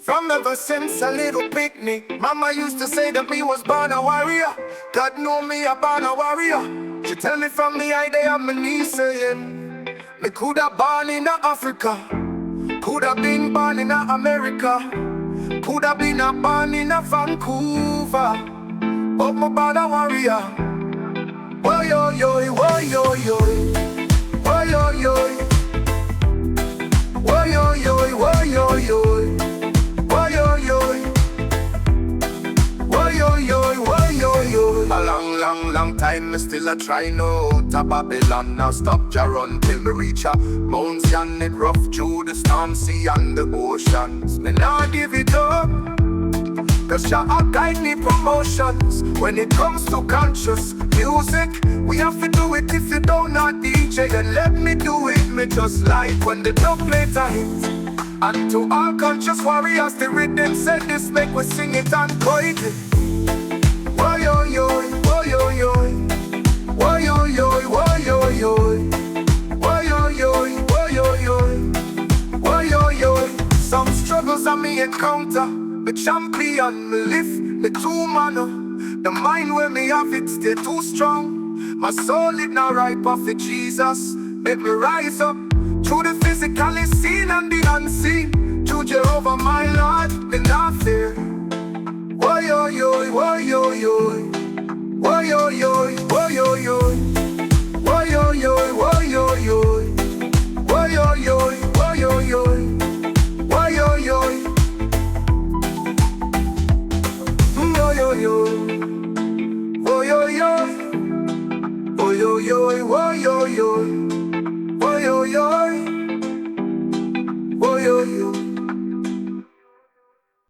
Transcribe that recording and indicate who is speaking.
Speaker 1: From ever since a little picnic, Mama used to say that me was born a warrior. God know me a born a warrior. She tell me from the idea of my knees saying, me coulda born in Africa, coulda been born in America, coulda been born in Vancouver, but me born a warrior. Woyoyo, woyoyo, woyoyo, woyoyo, woyoyo, woyoyo, woyoyo. A long time me still a try no to Babylon. Now stop ja run till me reach a Mount Zion. It rough through the storm sea and the oceans. Me nah give it up, cause Jah a guide me promotions. When it comes to conscious music, we have to do it. If you don't know DJ, then let me do it. Me just like when the dub play hits. And to all conscious warriors, the rhythm said this, make we sing it and quote it. Woyoyo, woyoyo, woyoyo, woyoyo, woyoyo, woyoyo, woyoyo. Some struggles I me encounter, the champion me lift, the two manner. The mind where me have it stay too strong. My soul it now ripe off of Jesus. Make me rise up through the physically seen and the unseen. Through Jehovah my Lord, me not fear. Woyoyo, woyoyo, woyoyo, woyoyo, woyoyo, woyoyo, woyoyo, woyoyo, woyoyo, woyoyo, woyoyo, woyoyo, woyoyo, woyoyo, woyoyo.